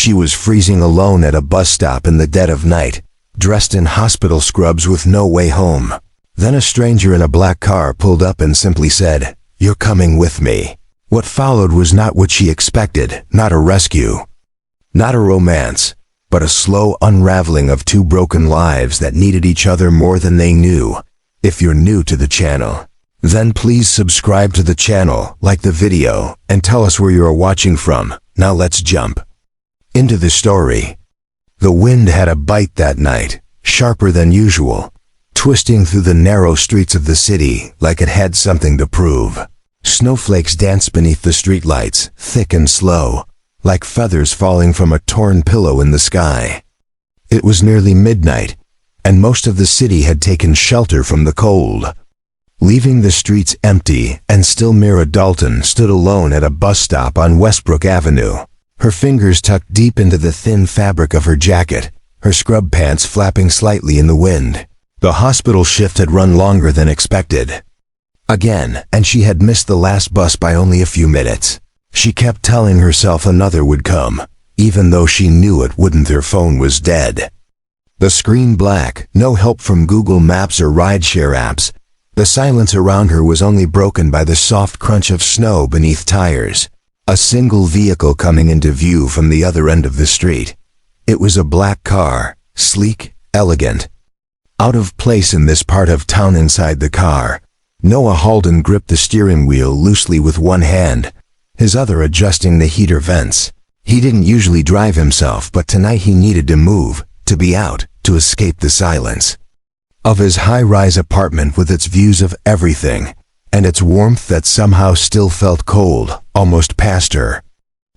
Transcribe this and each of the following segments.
She was freezing alone at a bus stop in the dead of night, dressed in hospital scrubs with no way home. Then a stranger in a black car pulled up and simply said, "You're coming with me." What followed was not what she expected, not a rescue, not a romance, but a slow unraveling of two broken lives that needed each other more than they knew. If you're new to the channel, then please subscribe to the channel, like the video, and tell us where you are watching from. Now let's jump into the story. The wind had a bite that night, sharper than usual, twisting through the narrow streets of the city like it had something to prove. Snowflakes danced beneath the streetlights, thick and slow, like feathers falling from a torn pillow in the sky. It was nearly midnight, and most of the city had taken shelter from the cold. Leaving the streets empty, and still Mira Dalton stood alone at a bus stop on Westbrook Avenue, her fingers tucked deep into the thin fabric of her jacket, her scrub pants flapping slightly in the wind. The hospital shift had run longer than expected. Again, and she had missed the last bus by only a few minutes. She kept telling herself another would come, even though she knew it wouldn't. Their phone was dead. The screen black, no help from Google Maps or rideshare apps. The silence around her was only broken by the soft crunch of snow beneath tires. A single vehicle coming into view from the other end of the street. It was a black car, sleek, elegant. Out of place in this part of town. Inside the car, Noah Halden gripped the steering wheel loosely with one hand, his other adjusting the heater vents. He didn't usually drive himself, but tonight he needed to move, to be out, to escape the silence of his high-rise apartment with its views of everything, and its warmth that somehow still felt cold, almost past her.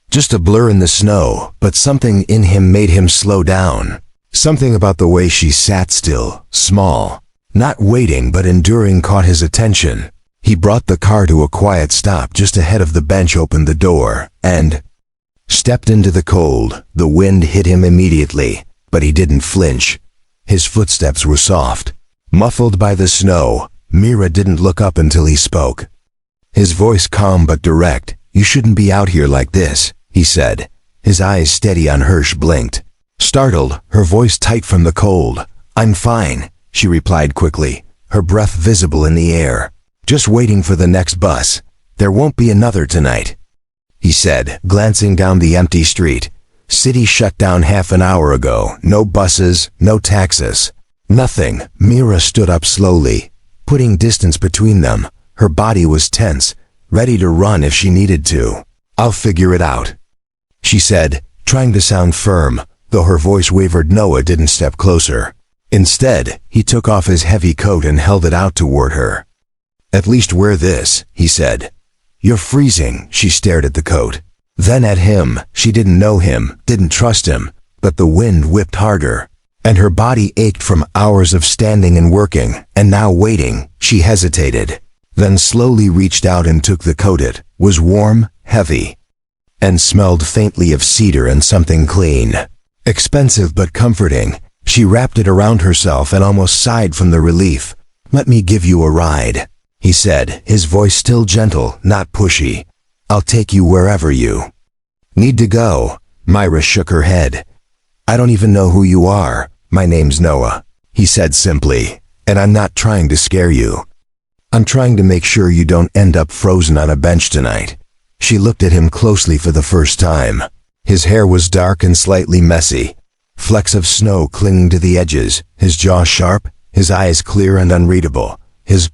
Just a blur in the snow, but something in him made him slow down. Something about the way she sat still, small, not waiting but enduring, caught his attention. He brought the car to a quiet stop just ahead of the bench, opened the door, and stepped into the cold. The wind hit him immediately, but he didn't flinch. His footsteps were soft, muffled by the snow. Mira didn't look up until he spoke. His voice calm but direct. "You shouldn't be out here like this," he said. His eyes steady on hers blinked. Startled, her voice tight from the cold. "I'm fine," she replied quickly, her breath visible in the air. "Just waiting for the next bus. There won't be another tonight," he said, glancing down the empty street. City shut down half an hour ago. No buses, no taxis, nothing. Mira stood up slowly, putting distance between them. Her body was tense, ready to run if she needed to. "I'll figure it out," she said, trying to sound firm, though her voice wavered. Noah didn't step closer. Instead, he took off his heavy coat and held it out toward her. "At least wear this," he said. "You're freezing." She stared at the coat, then at him. She didn't know him, didn't trust him, but the wind whipped harder, and her body ached from hours of standing and working, and now waiting. She hesitated, then slowly reached out and took the coat. It was warm, heavy, and smelled faintly of cedar and something clean. Expensive but comforting. She wrapped it around herself and almost sighed from the relief. "Let me give you a ride," he said, his voice still gentle, not pushy. "I'll take you wherever you need to go." Mira shook her head. "I don't even know who you are." "My name's Noah," he said simply, "and I'm not trying to scare you. I'm trying to make sure you don't end up frozen on a bench tonight." She looked at him closely for the first time. His hair was dark and slightly messy, flecks of snow clinging to the edges, his jaw sharp, his eyes clear and unreadable, his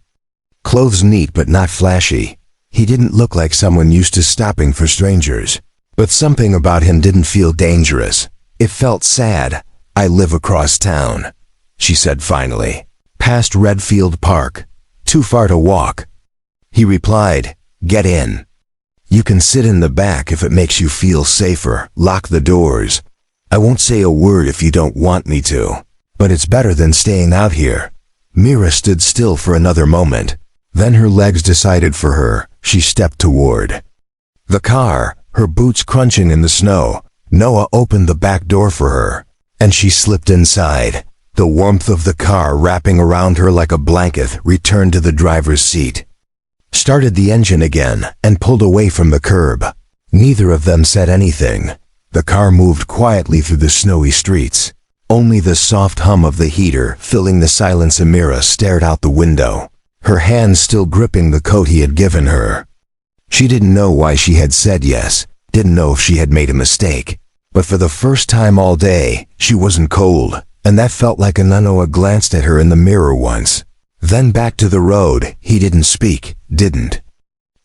clothes neat but not flashy. He didn't look like someone used to stopping for strangers, but something about him didn't feel dangerous. It felt sad. "I live across town," she said finally. "Past Redfield Park. Too far to walk," he replied. "Get in. You can sit in the back if it makes you feel safer. Lock the doors. I won't say a word if you don't want me to, but it's better than staying out here." Mira stood still for another moment. Then her legs decided for her. She stepped toward the car, her boots crunching in the snow. Noah opened the back door for her, and she slipped inside. The warmth of the car wrapping around her like a blanket. Returned to the driver's seat, started the engine again, and pulled away from the curb. Neither of them said anything. The car moved quietly through the snowy streets. Only the soft hum of the heater filling the silence. Amira stared out the window, her hands still gripping the coat he had given her. She didn't know why she had said yes, didn't know if she had made a mistake. But for the first time all day, she wasn't cold, and that felt like Noah glanced at her in the mirror once. Then back to the road. He didn't speak, didn't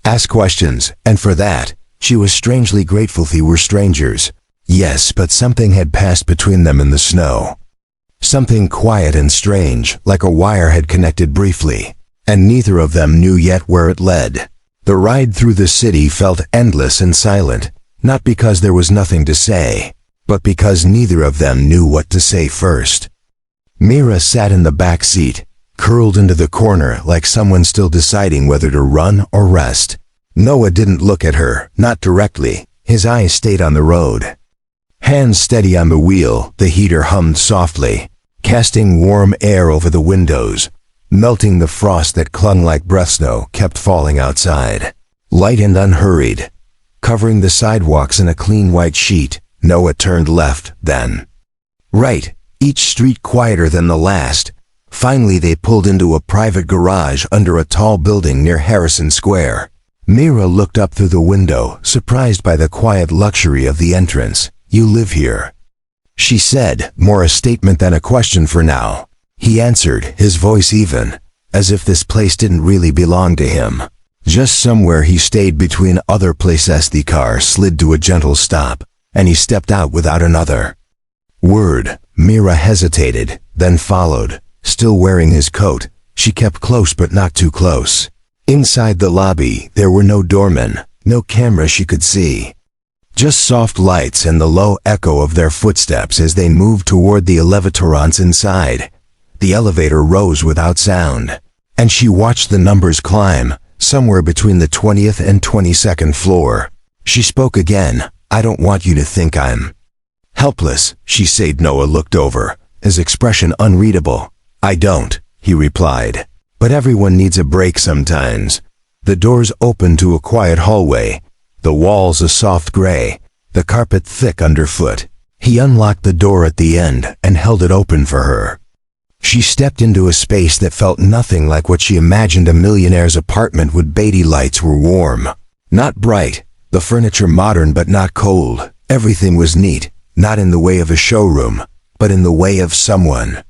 ask questions, and for that, she was strangely grateful they were strangers. Yes, but something had passed between them in the snow. Something quiet and strange, like a wire had connected briefly, and neither of them knew yet where it led. The ride through the city felt endless and silent, not because there was nothing to say, but because neither of them knew what to say first. Mira sat in the back seat, curled into the corner like someone still deciding whether to run or rest. Noah didn't look at her, not directly. His eyes stayed on the road. Hands steady on the wheel, the heater hummed softly, casting warm air over the windows, melting the frost that clung like breath. Snow kept falling outside, light and unhurried, covering the sidewalks in a clean white sheet. Noah turned left, then right, each street quieter than the last. Finally they pulled into a private garage under a tall building near Harrison Square. Mira looked up through the window, surprised by the quiet luxury of the entrance. "You live here?" she said, more a statement than a question for now. He answered, his voice even, as if this place didn't really belong to him. Just somewhere he stayed between other places. The car slid to a gentle stop, and he stepped out without another word. Mira hesitated, then followed. Still wearing his coat, she kept close but not too close. Inside the lobby, there were no doormen, no camera she could see. Just soft lights and the low echo of their footsteps as they moved toward the elevatorons inside. The elevator rose without sound, and she watched the numbers climb, somewhere between the 20th and 22nd floor. She spoke again. "I don't want you to think I'm helpless," she said. Noah looked over, his expression unreadable. "I don't," he replied. "But everyone needs a break sometimes." The doors opened to a quiet hallway, the walls a soft gray, the carpet thick underfoot. He unlocked the door at the end and held it open for her. She stepped into a space that felt nothing like what she imagined a millionaire's apartment would. Beige lights were warm, not bright, the furniture modern but not cold. Everything was neat, not in the way of a showroom, but in the way of someone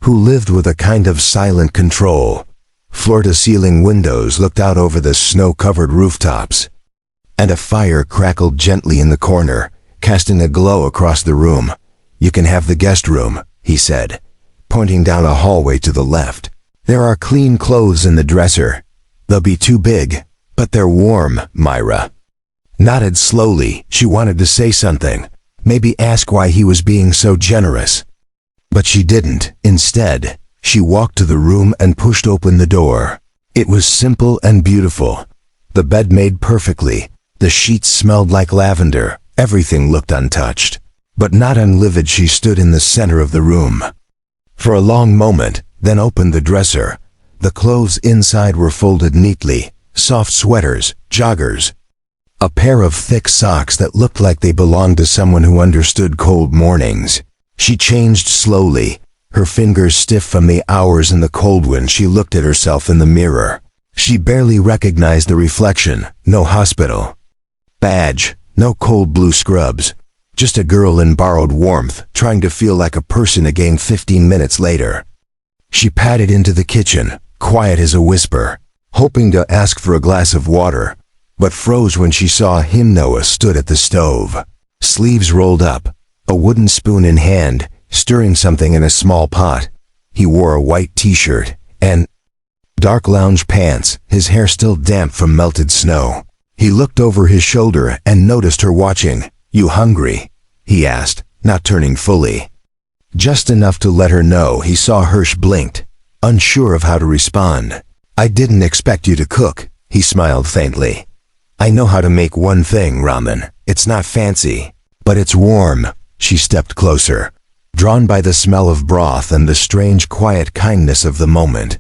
who lived with a kind of silent control. Floor-to-ceiling windows looked out over the snow-covered rooftops, and a fire crackled gently in the corner, casting a glow across the room. "You can have the guest room," he said, pointing down a hallway to the left. "There are clean clothes in the dresser. They'll be too big, but they're warm." Myra nodded slowly. She wanted to say something, maybe ask why he was being so generous. But she didn't. Instead, she walked to the room and pushed open the door. It was simple and beautiful. The bed made perfectly. The sheets smelled like lavender. Everything looked untouched, but not unlivid. She stood in the center of the room for a long moment, then opened the dresser. The clothes inside were folded neatly, soft sweaters, joggers, a pair of thick socks that looked like they belonged to someone who understood cold mornings. She changed slowly, her fingers stiff from the hours in the cold. When she looked at herself in the mirror, she barely recognized the reflection. No hospital badge, no cold blue scrubs, just a girl in borrowed warmth, trying to feel like a person again. 15 minutes later, she padded into the kitchen, quiet as a whisper, hoping to ask for a glass of water, but froze when she saw him. Noah stood at the stove, sleeves rolled up, a wooden spoon in hand, stirring something in a small pot. He wore a white t-shirt and dark lounge pants, his hair still damp from melted snow. He looked over his shoulder and noticed her watching. "You hungry?" he asked, not turning fully, just enough to let her know. He saw Hirsch blinked, unsure of how to respond. "I didn't expect you to cook," he smiled faintly. "I know how to make one thing, ramen. It's not fancy, but it's warm." She stepped closer, drawn by the smell of broth and the strange quiet kindness of the moment.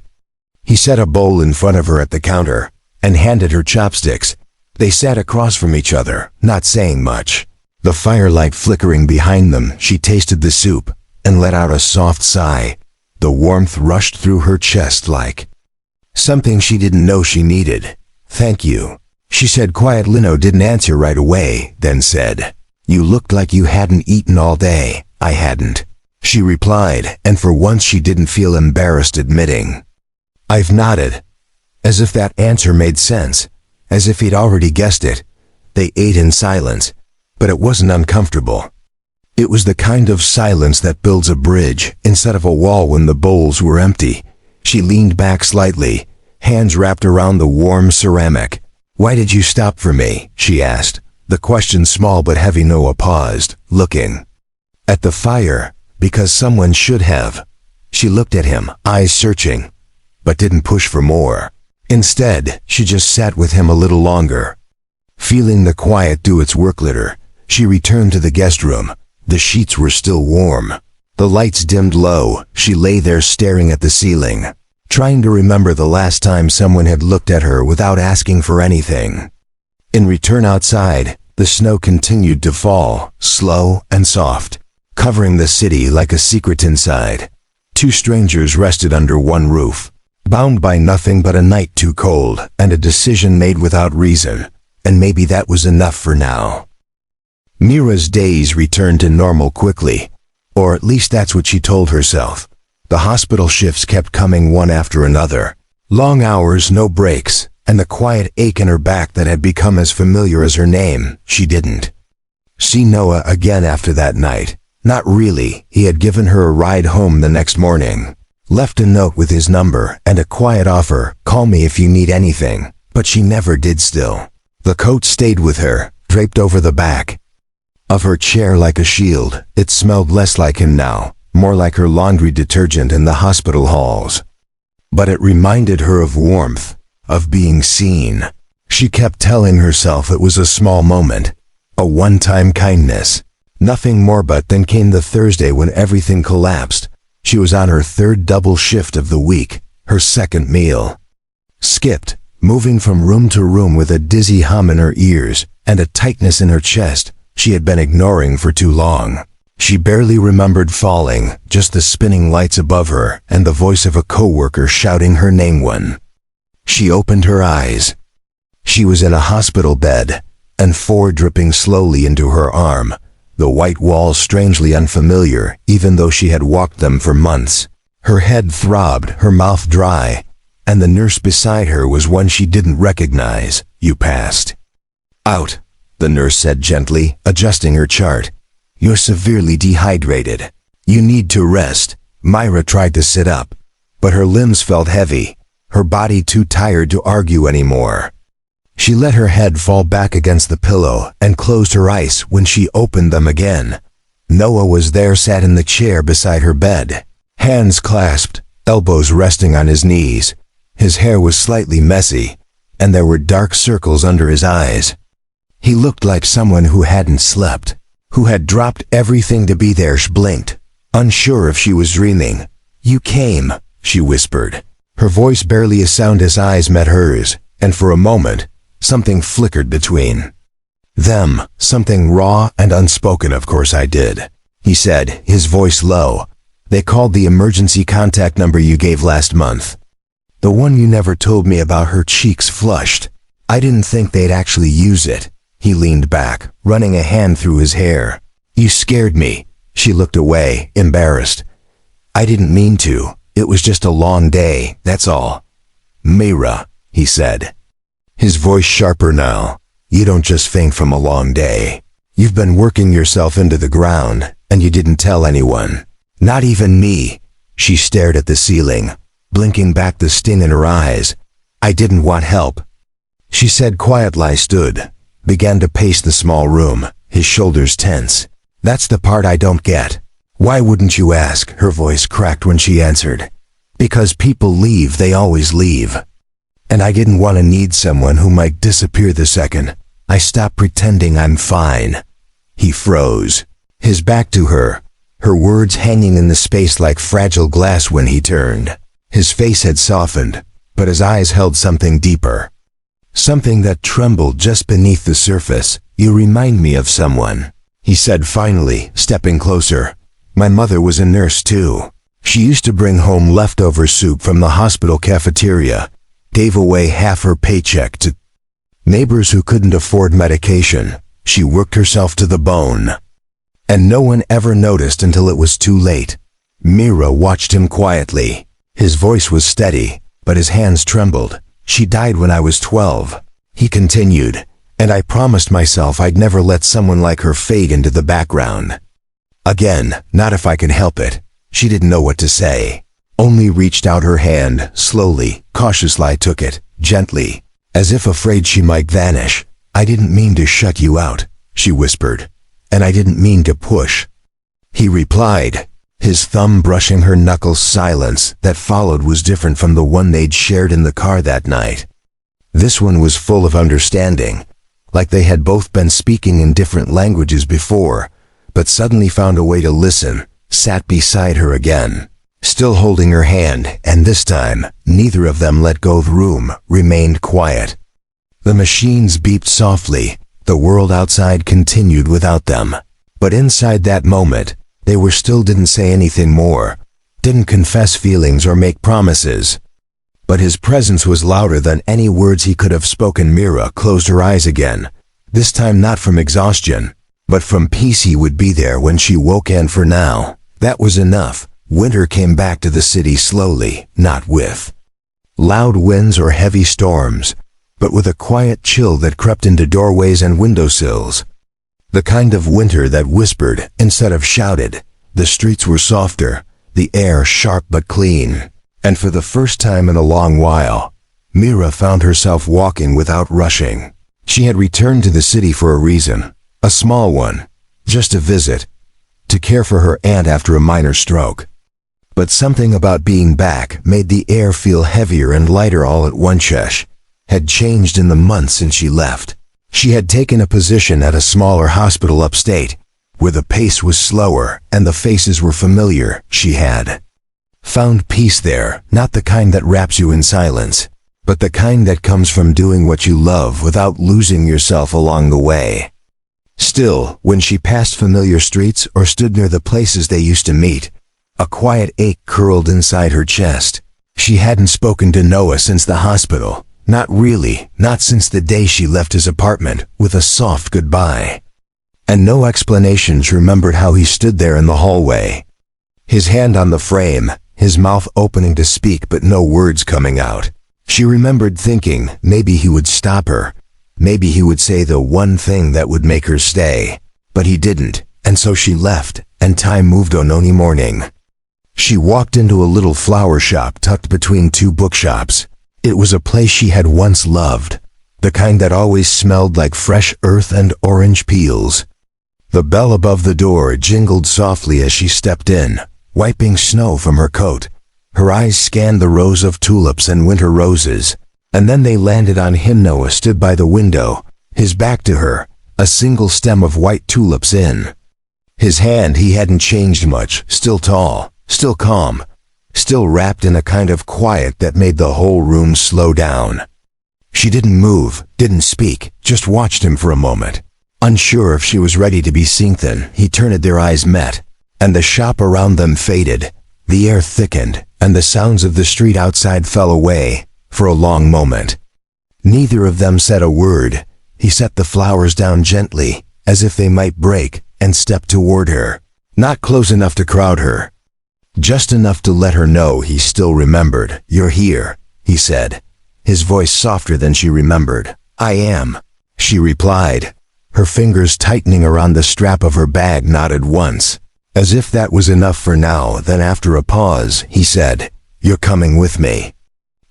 He set a bowl in front of her at the counter and handed her chopsticks. They sat across from each other, not saying much. The firelight flickering behind them, she tasted the soup and let out a soft sigh. The warmth rushed through her chest like something she didn't know she needed. "Thank you," she said quietly. Lino didn't answer right away, then said, "You looked like you hadn't eaten all day." "I hadn't," she replied, and for once she didn't feel embarrassed admitting. I've nodded, as if that answer made sense, as if he'd already guessed it. They ate in silence, but it wasn't uncomfortable. It was the kind of silence that builds a bridge instead of a wall when the bowls were empty. She leaned back slightly, hands wrapped around the warm ceramic. "Why did you stop for me?" she asked, the question small but heavy. Noah paused, looking at the fire. "Because someone should have." She looked at him, eyes searching, but didn't push for more. Instead, she just sat with him a little longer. Feeling the quiet do its work later, she returned to the guest room. The sheets were still warm. The lights dimmed low. She lay there staring at the ceiling, trying to remember the last time someone had looked at her without asking for anything. In return, outside, the snow continued to fall, slow and soft, covering the city like a secret inside. Two strangers rested under one roof, bound by nothing but a night too cold and a decision made without reason, and maybe that was enough for now. Mira's days returned to normal quickly, or at least that's what she told herself. The hospital shifts kept coming one after another. Long hours, no breaks, and the quiet ache in her back that had become as familiar as her name. She didn't see Noah again after that night. Not really. He had given her a ride home the next morning, left a note with his number and a quiet offer, "Call me if you need anything," but she never did still. The coat stayed with her, draped over the back of her chair like a shield. It smelled less like him now, more like her laundry detergent in the hospital halls. But it reminded her of warmth, of being seen. She kept telling herself it was a small moment, a one-time kindness, nothing more. But then came the Thursday when everything collapsed. She was on her third double shift of the week, her second meal skipped, moving from room to room with a dizzy hum in her ears and a tightness in her chest she had been ignoring for too long. She barely remembered falling, just the spinning lights above her and the voice of a coworker shouting her name when she opened her eyes. She was in a hospital bed, and four dripping slowly into her arm, the white walls strangely unfamiliar even though she had walked them for months. Her head throbbed, her mouth dry, and the nurse beside her was one she didn't recognize. "You passed out," the nurse said gently, adjusting her chart. "You're severely dehydrated. You need to rest." Myra tried to sit up, but her limbs felt heavy, her body too tired to argue anymore. She let her head fall back against the pillow and closed her eyes. When she opened them again, Noah was there, sat in the chair beside her bed, hands clasped, elbows resting on his knees. His hair was slightly messy, and there were dark circles under his eyes. He looked like someone who hadn't slept, who had dropped everything to be there. She blinked, unsure if she was dreaming. "You came," she whispered, her voice barely a sound. His eyes met hers, and for a moment, something flickered between them, something raw and unspoken. "Of course I did," he said, his voice low. "They called the emergency contact number you gave last month. The one you never told me about." Her cheeks flushed. "I didn't think they'd actually use it." He leaned back, running a hand through his hair. "You scared me." She looked away, embarrassed. "I didn't mean to. It was just a long day, that's all." "Mira," he said, his voice sharper now, "you don't just faint from a long day. You've been working yourself into the ground, and you didn't tell anyone. Not even me." She stared at the ceiling, blinking back the sting in her eyes. "I didn't want help," she said quietly. Stood, began to pace the small room, his shoulders tense. "That's the part I don't get. Why wouldn't you ask?" Her voice cracked when she answered. "Because people leave, they always leave. And I didn't want to need someone who might disappear the second I stopped pretending I'm fine." He froze, his back to her, her words hanging in the space like fragile glass. When he turned, his face had softened, but his eyes held something deeper, something that trembled just beneath the surface. "You remind me of someone." he said finally, stepping closer. My mother was a nurse too. She used to bring home leftover soup from the hospital cafeteria, gave away half her paycheck to neighbors who couldn't afford medication. She worked herself to the bone. And no one ever noticed until it was too late. Mira watched him quietly. His voice was steady, but his hands trembled. She died when I was 12. He continued, and I promised myself I'd never let someone like her fade into the background. Again, not if I could help it. She didn't know what to say. Only reached out her hand, slowly, cautiously. I took it, gently, as if afraid she might vanish. I didn't mean to shut you out, she whispered, and I didn't mean to push. He replied, his thumb brushing her knuckles. Silence that followed was different from the one they'd shared in the car that night. This one was full of understanding, like they had both been speaking in different languages before, but suddenly found a way to listen, sat beside her again, still holding her hand, and this time, neither of them let go of the room, remained quiet. The machines beeped softly, the world outside continued without them. But inside that moment, they were still didn't say anything more, didn't confess feelings or make promises. But his presence was louder than any words he could have spoken. Mira closed her eyes again, this time not from exhaustion, but from peace. He would be there when she woke, and for now, that was enough. Winter came back to the city slowly, not with loud winds or heavy storms, but with a quiet chill that crept into doorways and windowsills. The kind of winter that whispered instead of shouted. The streets were softer, the air sharp but clean, and for the first time in a long while, Mira found herself walking without rushing. She had returned to the city for a reason, a small one, just a visit, to care for her aunt after a minor stroke. But something about being back made the air feel heavier and lighter all at once. Shesh had changed in the months since she left. She had taken a position at a smaller hospital upstate, where the pace was slower and the faces were familiar. She had found peace there, not the kind that wraps you in silence, but the kind that comes from doing what you love without losing yourself along the way. Still, when she passed familiar streets or stood near the places they used to meet, a quiet ache curled inside her chest. She hadn't spoken to Noah since the hospital. Not really, not since the day she left his apartment with a soft goodbye. And no explanations. Remembered how he stood there in the hallway, his hand on the frame, his mouth opening to speak but no words coming out. She remembered thinking maybe he would stop her, maybe he would say the one thing that would make her stay. But he didn't, and so she left, and time moved on. Only morning, she walked into a little flower shop tucked between two bookshops. It was a place she had once loved, the kind that always smelled like fresh earth and orange peels. The bell above the door jingled softly as she stepped in, wiping snow from her coat. Her eyes scanned the rows of tulips and winter roses, and then they landed on him. Noah stood by the window, his back to her, a single stem of white tulips in his hand. He hadn't changed much, still tall, still calm, still wrapped in a kind of quiet that made the whole room slow down. She didn't move, didn't speak, just watched him for a moment. Unsure if she was ready to be seen. Then he turned. Their eyes met, and the shop around them faded. The air thickened, and the sounds of the street outside fell away. For a long moment, neither of them said a word. He set the flowers down gently, as if they might break, and stepped toward her. Not close enough to crowd her, just enough to let her know he still remembered. "You're here," he said, his voice softer than she remembered. "I am," she replied, her fingers tightening around the strap of her bag. Nodded once, as if that was enough for now. Then after a pause, he said, "You're coming with me,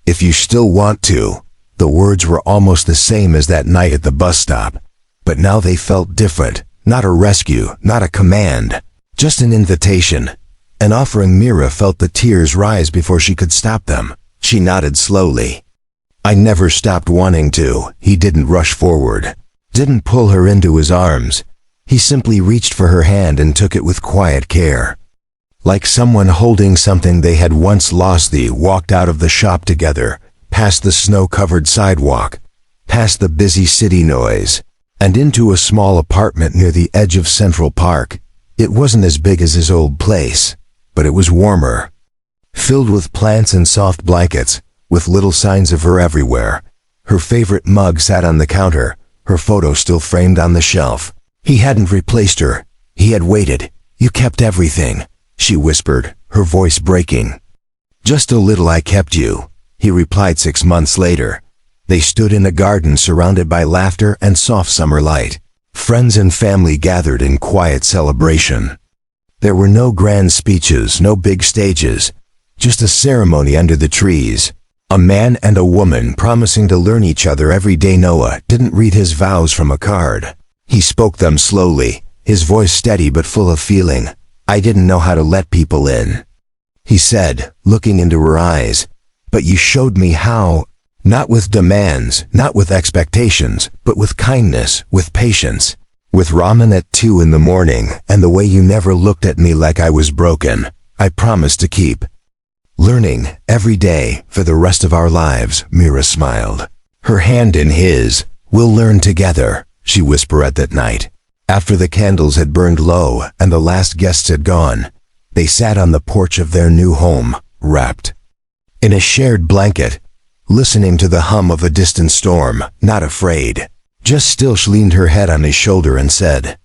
if you still want to." The words were almost the same as that night at the bus stop, but now they felt different. Not a rescue, not a command, just an invitation. An offering. Mira felt the tears rise before she could stop them. She nodded slowly. "I never stopped wanting to." He didn't rush forward, didn't pull her into his arms. He simply reached for her hand and took it with quiet care, like someone holding something they had once lost. They walked out of the shop together, past the snow-covered sidewalk, past the busy city noise, and into a small apartment near the edge of Central Park. It wasn't as big as his old place, but it was warmer, filled with plants and soft blankets, with little signs of her everywhere. Her favorite mug sat on the counter, her photo still framed on the shelf. He hadn't replaced her. He had waited. "You kept everything," she whispered, her voice breaking. "Just a little I kept you," he replied 6 months later. They stood in a garden surrounded by laughter and soft summer light. Friends and family gathered in quiet celebration. There were no grand speeches, no big stages, just a ceremony under the trees. A man and a woman promising to learn each other every day. Noah didn't read his vows from a card. He spoke them slowly, his voice steady but full of feeling. "I didn't know how to let people in," he said, looking into her eyes. "But you showed me how. Not with demands, not with expectations, but with kindness, with patience. With ramen at 2 in the morning, and the way you never looked at me like I was broken. I promise to keep learning every day for the rest of our lives." Mira smiled, her hand in his. "We'll learn together," she whispered at that night. After the candles had burned low and the last guests had gone, they sat on the porch of their new home, wrapped in a shared blanket, listening to the hum of a distant storm, not afraid. Just still. She leaned her head on his shoulder and said,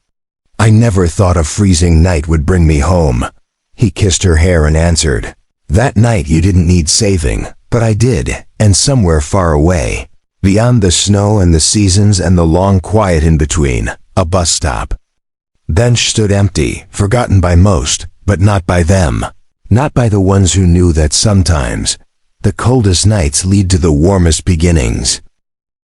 "I never thought a freezing night would bring me home." He kissed her hair and answered, "That night you didn't need saving, but I did, and somewhere far away, beyond the snow and the seasons and the long quiet in between, a bus stop." Bench stood empty, forgotten by most, but not by them. Not by the ones who knew that sometimes the coldest nights lead to the warmest beginnings.